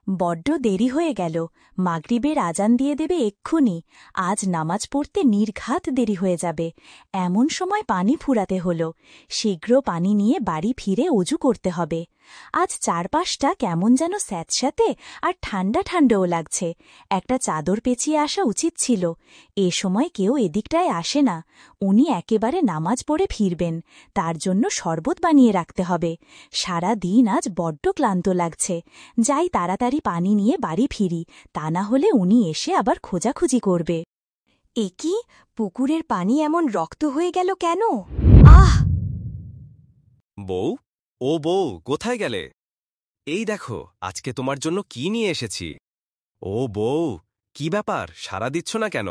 বড্ড দেরি হয়ে গেল। মাগরিবের আজান দিয়ে দেবে এক্ষুনি। আজ নামাজ পড়তে নির্ঘাত দেরি হয়ে যাবে। এমন সময় পানি ফুরাতে হল। শীঘ্র পানি নিয়ে বাড়ি ফিরে অজু করতে হবে। আজ চারপাশটা কেমন যেন স্যাঁতস্যাঁতে আর ঠান্ডা ঠান্ডাও লাগছে। একটা চাদর পেঁচিয়ে আসা উচিত ছিল। এ সময় কেউ এদিকটায় আসে না। উনি একেবারে নামাজ পড়ে ফিরবেন। তার জন্য শরবত বানিয়ে রাখতে হবে। সারা দিন আজ বড্ড ক্লান্ত লাগছে। যাই তাড়াতাড়ি পানি নিয়ে বাড়ি ফিরি, তা না হলে উনি এসে আবার খোঁজাখুঁজি করবে। এ কি, পুকুরের পানি এমন রক্ত হয়ে গেল কেন? আহ! বউ, ও বউ, কোথায় গেলে? এই দেখো আজকে তোমার জন্য কি নিয়ে এসেছি। ও বউ, কি ব্যাপার, সাড়া দিচ্ছ না কেন?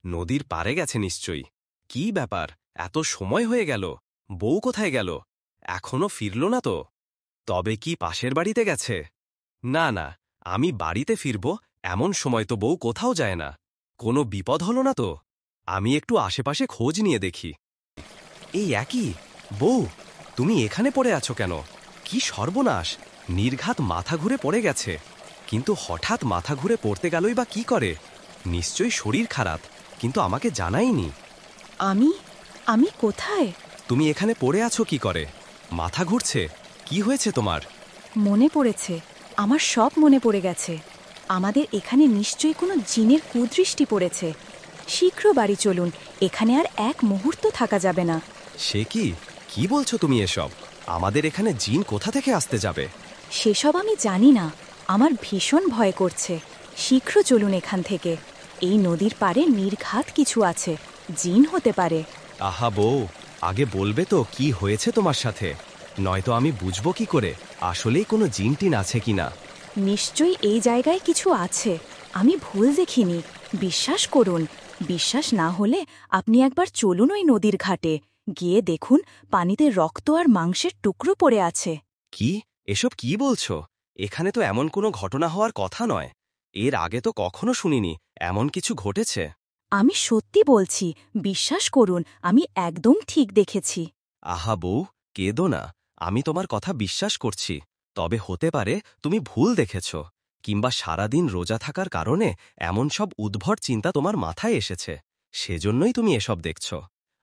নদীর পাড়ে গেছে নিশ্চয়ই। কি ব্যাপার, এত সময় হয়ে গেল, বউ কোথায় গেল? এখনো ফিরল না তো? তবে কি পাশের বাড়িতে গেছে? না না, আমি বাড়িতে ফিরব এমন সময় তো বউ কোথাও যায় না। কোনো বিপদ হল না তো? আমি একটু আশেপাশে খোঁজ নিয়ে দেখি। এই একই, বউ, তুমি এখানে পড়ে আছো কেন? কি সর্বনাশ, নির্ঘাত মাথা ঘুরে পড়ে গেছে। কিন্তু হঠাৎ মাথা ঘুরে পড়তে গেলই বা কি করে? নিশ্চয়ই শরীর খারাপ, কিন্তু আমাকে জানাইনি। আমি কোথায়? তুমি এখানে পড়ে আছো কি করে? মাথা ঘুরছে, কি হয়েছে তোমার? মনে পড়েছে, আমার সব মনে পড়ে গেছে। আমাদের এখানে নিশ্চয়ই কোনো জিনের কুদৃষ্টি পড়েছে। শীঘ্র বাড়ি চলুন, এখানে আর এক মুহূর্ত থাকা যাবে না। সে কি বলছো তুমি এসব? আমাদের এখানে জিন কোথা থেকে আসতে যাবে? সেসব আমি জানি না। আমার ভীষণ ভয় করছে। শীঘ্র চলুন এখান থেকে। এই নদীর পাড়ে নির্ঘাত কিছু আছে, জিন হতে পারে। আহা বউ, আগে বলবে তো কি হয়েছে তোমার সাথে, নয়তো আমি বুঝবো কি করে আসলেই কোনো জিন টিন আছে কিনা। নিশ্চয়ই এই জায়গায় কিছু আছে, আমি ভুল দেখিনি। বিশ্বাস করুন। বিশ্বাস না হলে আপনি একবার চলুন ওই নদীর ঘাটে। গিয়ে দেখুন পানিতে রক্ত আর মাংসের টুকরো পড়ে আছে। কি, এসব কি বলছো? এখানে তো এমন কোনো ঘটনা হওয়ার কথা নয়। এর আগে তো কখনো শুনিনি এমন কিছু ঘটেছে। আমি সত্যি বলছি, বিশ্বাস করুন, আমি একদম ঠিক দেখেছি। আহা বউ, কেঁদো না, আমি তোমার কথা বিশ্বাস করছি। তবে হতে পারে তুমি ভুল দেখেছ, কিংবা সারাদিন রোজা থাকার কারণে এমন সব উদ্ভট চিন্তা তোমার মাথায় এসেছে। সেজন্যই তুমি এসব দেখছ।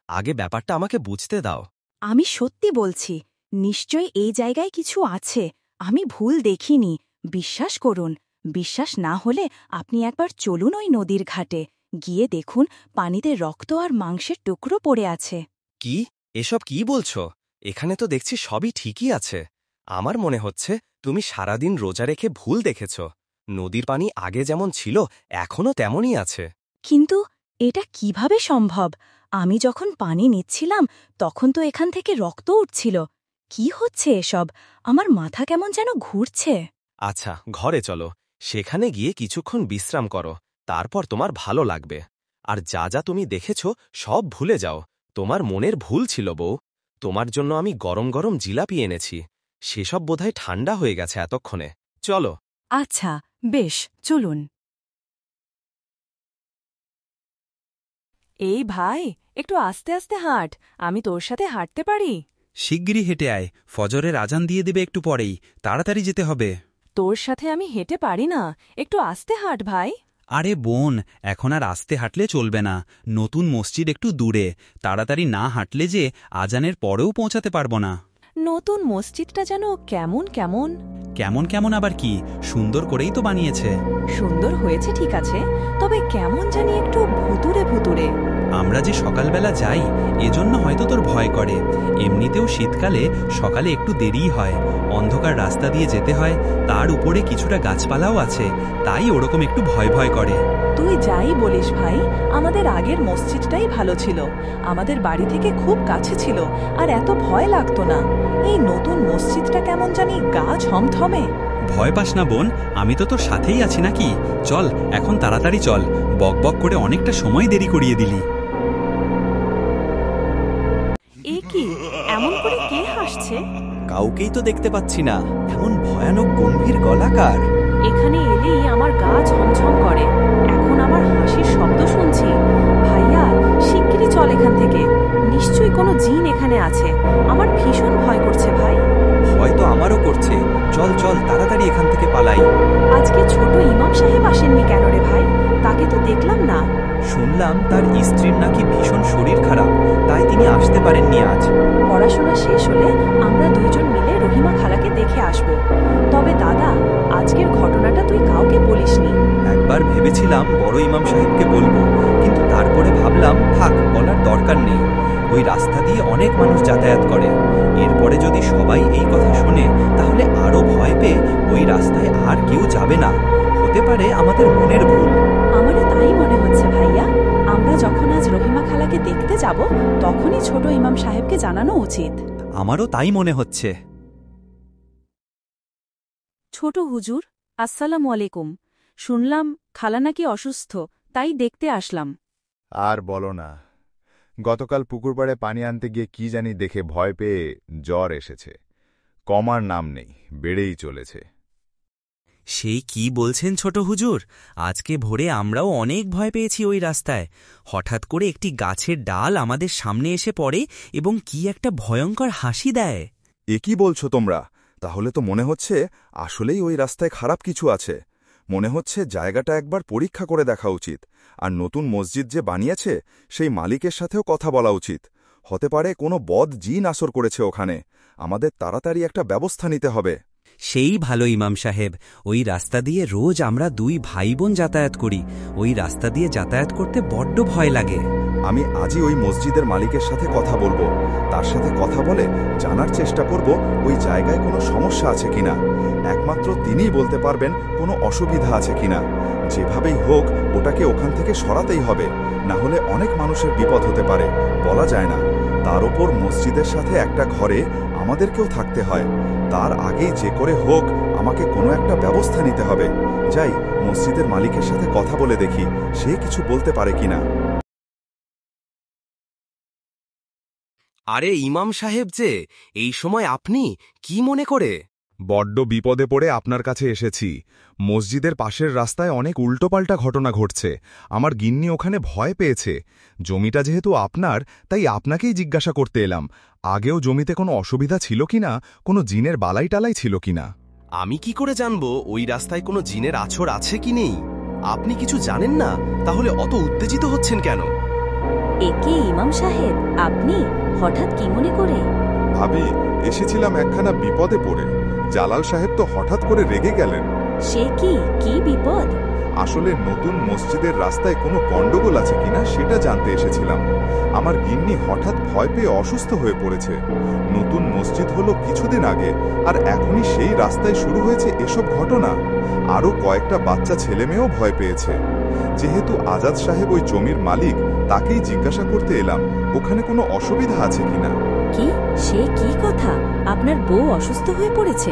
আগে ব্যাপারটা আমাকে বুঝতে দাও। আমি সত্যি বলছি, নিশ্চয়ই এই জায়গায় কিছু আছে। আমি ভুল দেখিনি। বিশ্বাস করুন। বিশ্বাস না হলে আপনি একবার চলুন ওই নদীর ঘাটে। গিয়ে দেখুন পানিতে রক্ত আর মাংসের টুকরো পড়ে আছে। কি, এসব কি বলছো? এখানে তো দেখছি সবই ঠিকই আছে। আমার মনে হচ্ছে তুমি সারাদিন রোজা রেখে ভুল দেখেছ। নদীর পানি আগে যেমন ছিল এখনও তেমনই আছে। কিন্তু এটা কিভাবে সম্ভব? আমি যখন পানি নিচ্ছিলাম তখন তো এখান থেকে রক্ত উঠছিল। কি হচ্ছে এসব? আমার মাথা কেমন যেন ঘুরছে। আচ্ছা, ঘরে চলো, সেখানে গিয়ে কিছুক্ষণ বিশ্রাম করো, তারপর তোমার ভালো লাগবে। আর যা যা তুমি দেখেছ সব ভুলে যাও। তোমার মনের ভুল ছিল বউ। তোমার জন্য আমি গরম গরম জিলাপি এনেছি। সেসব বোধহয় ঠান্ডা হয়ে গেছে এতক্ষণে। চলো। আচ্ছা, বেশ, চলুন। এই ভাই, একটু আস্তে আস্তে হাঁট। আমি তোর সাথে হাঁটতে পারি? শিগগিরই হেঁটে আয়, ফজরের আজান দিয়ে দেবে একটু পরেই, তাড়াতাড়ি যেতে হবে। তোর সাথে আমি হেঁটে পারি না, একটু আস্তে হাঁট ভাই। আরে বোন, এখন আর আস্তে হাঁটলে চলবে না। নতুন মসজিদ একটু দূরে, তাড়াতাড়ি না হাঁটলে যে আজানের পরেও পৌঁছাতে পারব না। নতুন মসজিদটা যেন কেমন কেমন। কেমন কেমন আবার কি, সুন্দর করেই তো বানিয়েছে। সুন্দর হয়েছে ঠিক আছে, তবে কেমন জানি একটু ভুতুরে ভুতুরে। আমরা যে সকালবেলা যাই, এজন্য হয়তো তোর ভয় করে। এমনিতেও শীতকালে সকালে একটু দেরিই হয়, অন্ধকার রাস্তা দিয়ে যেতে হয়, তার উপরে কিছুটা গাছপালাও আছে, তাই ওরকম একটু ভয় ভয় করে। তুই যাই বলিস ভাই, আমাদের আগের মসজিদটাই ভালো ছিল। আমাদের বাড়ি থেকে খুব কাছে ছিল, আর এত ভয় লাগতো না। এই নতুন মসজিদটা কেমন জানি গা ছমথমে। ভয় পাস না বোন, আমি তো তোর সাথেই আছি নাকি। চল এখন তাড়াতাড়ি চল, বকবক করে অনেকটা সময় দেরি করিয়ে দিলি। এ কি, এমন করে কে হাসছে? কাউকেই তো দেখতে পাচ্ছি না, এমন ভয়ানক গম্ভীর গলাকার। এখানে এলেই আমার গা ছমছম করে। এখন আমার হাসির শব্দ শুনছি। ভাইয়া, শিগগিরই চল এখান থেকে। নিশ্চয়ই কোনো জিন এখানে আছে। আমার ভীষণ ভয় করছে ভাই। ভয় তো আমারও করছে। চল চল তাড়াতাড়ি এখান থেকে পালাই। আজকে ছোট ইমাম সাহেব আসেননি কেন রে ভাই? তাকে তো দেখলাম না। শুনলাম তার স্ত্রীর নাকি ভীষণ শরীর খারাপ, তাই তিনি আসতে পারেননি আজ। পড়াশোনা শেষ হলে আমরা দুইজন মিলে রহিমা খালাকে দেখে আসব। তবে দাদা, আজকের ঘটনাটা তুই কাউকে বলিসনি। একবার ভেবেছিলাম বড় ইমাম সাহেবকে বলবো, কিন্তু তারপরে ভাবলাম থাক, বলার দরকার নেই। ওই রাস্তা দিয়ে অনেক মানুষ যাতায়াত করে, এরপরে যদি সবাই এই কথা শুনে তাহলে আরো ভয় পেয়ে ওই রাস্তায় আর কেউ যাবে না। হতে পারে আমাদের মনের ভুল। আমারও তাই মনে হচ্ছে ভাইয়া। আমরা যখন আজ রহিমা খালাকে দেখতে যাব, তখনই ছোট ইমাম সাহেবকে জানানো উচিত। আমারও তাই মনে হচ্ছে। ছোট হুজুর, আসসালামু আলাইকুম। শুনলাম খালা নাকি অসুস্থ, তাই দেখতে আসলাম। আর বলো না, গতকাল পুকুরপাড়ে পানি আনতে গিয়ে কি জানি দেখে ভয় পেয়ে জ্বর এসেছে। কমার নাম নেই, বেড়েই চলেছে। সেই কি বলছেন ছোট হুজুর? আজকে ভোরে আমরাও অনেক ভয় পেয়েছি ওই রাস্তায়। হঠাৎ করে একটি গাছের ডাল আমাদের সামনে এসে পড়ে এবং কি একটা ভয়ঙ্কর হাসি দেয়। এ কি বলছো তোমরা? তাহলে তো মনে হচ্ছে আসলেই ওই রাস্তায় খারাপ কিছু আছে। মনে হচ্ছে জায়গাটা একবার পরীক্ষা করে দেখা উচিত, আর নতুন মসজিদ যে বানিয়েছে সেই মালিকের সাথেও কথা বলা উচিত। হতে পারে কোনো বদ জিন আসর করেছে ওখানে। আমাদের তাড়াতাড়ি একটা ব্যবস্থা নিতে হবে। সেই ভালো ইমাম সাহেব, ওই রাস্তা দিয়ে রোজ আমরা দুই ভাই বোন যাতায়াত করি। ওই রাস্তা দিয়ে যাতায়াত করতে বড্ড ভয় লাগে। আমি আজই ওই মসজিদের মালিকের সাথে কথা বলবো। তার সাথে কথা বলে জানার চেষ্টা করব ওই জায়গায় কোনো সমস্যা আছে কিনা। একমাত্র তিনিই বলতে পারবেন কোনো অসুবিধা আছে কিনা। যেভাবেই হোক ওটাকে ওখান থেকে সরাতেই হবে, না হলে অনেক মানুষের বিপদ হতে পারে, বলা যায় না। তার ওপর মসজিদের সাথে একটা ঘরে আমাদেরকেও থাকতে হয়। তার আগেই যে করে হোক আমাকে কোনো একটা ব্যবস্থা নিতে হবে। যাই, মসজিদের মালিকের সাথে কথা বলে দেখি সে কিছু বলতে পারে কিনা। আরে ইমাম সাহেব যে, এই সময় আপনি কি মনে করে? বড্ড বিপদে পড়ে আপনার কাছে এসেছি। মসজিদের পাশের রাস্তায় অনেক উল্টোপাল্টা ঘটনা ঘটছে। আমার গিন্নি ওখানে ভয় পেয়েছে। জমিটা যেহেতু আপনার, তাই আপনাকেই জিজ্ঞাসা করতে এলাম, আগেও জমিতে কোনো অসুবিধা ছিল কিনা, কোনো জিনের বালাই টালাই ছিল কিনা। আমি কি করে জানবো ওই রাস্তায় কোনো জিনের আছর আছে কি নেই? আপনি কিছু জানেন না, তাহলে অত উত্তেজিত হচ্ছেন কেন? একে ইমাম সাহেব, আপনি হঠাৎ কি মনে করে? ভাবি, এসেছিলাম একখানা বিপদে পড়ে। জালাল সাহেব তো হঠাৎ করে রেগে গেলেন। সে কি বিপদ? আসলে নতুন মসজিদের রাস্তায় কোনো গন্ডগোল আছে কিনা সেটা জানতে এসেছিলাম। আমার গিন্নি হঠাৎ ভয় পেয়ে অসুস্থ হয়ে পড়েছে। নতুন মসজিদ হলো কিছুদিন আগে, আর এখনই সেই রাস্তায় শুরু হয়েছে এসব ঘটনা। আরও কয়েকটা বাচ্চা ছেলেমেয়েও ভয় পেয়েছে। যেহেতু আজাদ সাহেব ওই জমির মালিক, তাকেই জিজ্ঞাসা করতে এলাম ওখানে কোনো অসুবিধা আছে কিনা। কি? সে কি কথা? আপনার বউ অসুস্থ হয়ে পড়েছে?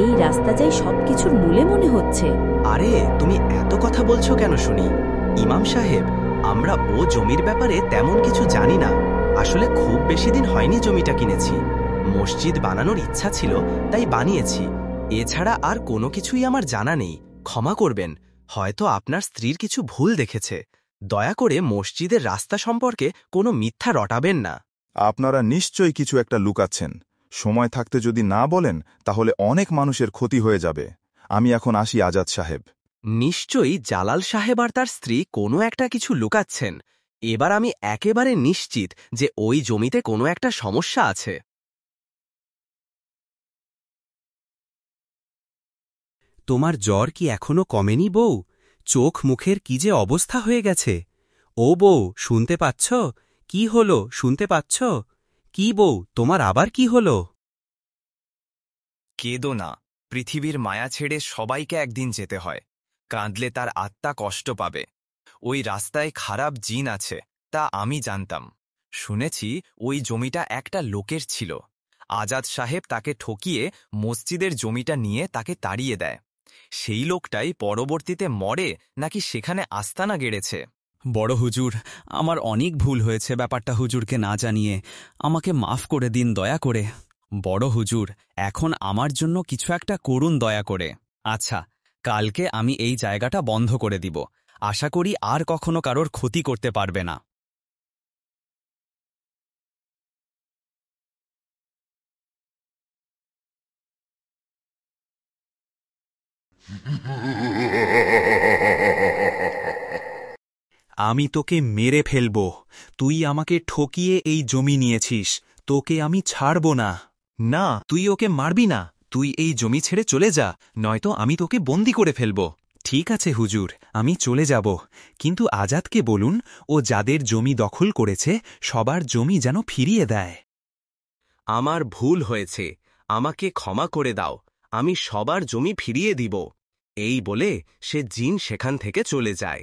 এই রাস্তা যাই সবকিছুর মূলে মনে হচ্ছে। আরে তুমি এত কথা বলছো কেন শুনি? ইমাম সাহেব, আমরা ও জমির ব্যাপারে তেমন কিছু জানি না। আসলে খুব বেশি দিন হয়নি জমিটা কিনেছি। মসজিদ বানানোর ইচ্ছা ছিল, তাই বানিয়েছি। এছাড়া আর কোনো কিছুই আমার জানা নেই। ক্ষমা করবেন, হয়তো আপনার স্ত্রীর কিছু ভুল দেখেছে। দয়া করে মসজিদের রাস্তা সম্পর্কে কোনো মিথ্যা রটাবেন না। আপনারা নিশ্চয়ই কিছু একটা লুকাচ্ছেন। সময় থাকতে যদি না বলেন তাহলে অনেক মানুষের ক্ষতি হয়ে যাবে। আমি এখন আসি আজাদ সাহেব। নিশ্চয়ই জালাল সাহেব আর তার স্ত্রী কোনো একটা কিছু লুকাচ্ছেন। এবার আমি একেবারে নিশ্চিত যে ওই জমিতে কোনো একটা সমস্যা আছে। তোমার জ্বর কি এখনো কমেনি বউ? চোখ মুখের কি যে অবস্থা হয়ে গেছে। ও বউ, শুনতে পাচ্ছ? কি হলো, শুনতে পাচ্ছ? কি বউ, তোমার আবার কি হলো? কেঁদো না। পৃথিবীর মায়া ছেড়ে সবাইকে একদিন যেতে হয়। কাঁদলে তার আত্মা কষ্ট পাবে। ওই রাস্তায় খারাপ জিন আছে, তা আমি জানতাম। শুনেছি ওই জমিটা একটা লোকের ছিল। আজাদ সাহেব তাকে ঠকিয়ে মসজিদের জমিটা নিয়ে তাকে তাড়িয়ে দেয়। সেই লোকটাই পরবর্তীতে মরে নাকি সেখানে আস্তানা গেড়েছে। বড় হুজুর, আমার অনেক ভুল হয়েছে ব্যাপারটা হুজুরকে না জানিয়ে। আমাকে মাফ করে দিন দয়া করে। বড় হুজুর, এখন আমার জন্য কিছু একটা করুন দয়া করে। আচ্ছা, কালকে আমি এই জায়গাটা বন্ধ করে দিব। আশা করি আর কখনো কারোর ক্ষতি করতে পারবে না। আমি তোকে মেরে ফেলব। তুই আমাকে ঠকিয়ে এই জমি নিয়েছিস, তোকে আমি ছাড়ব না। না, তুই ওকে মারবি না। তুই এই জমি ছেড়ে চলে যা, নয়তো আমি তোকে বন্দি করে ফেলব। ঠিক আছে হুজুর, আমি চলে যাব, কিন্তু আজাদকে বলুন ও যাদের জমি দখল করেছে সবার জমি যেন ফিরিয়ে দেয়। আমার ভুল হয়েছে, আমাকে ক্ষমা করে দাও, আমি সবার জমি ফিরিয়ে দিব। এই বলে সে জিন সেখান থেকে চলে যায়।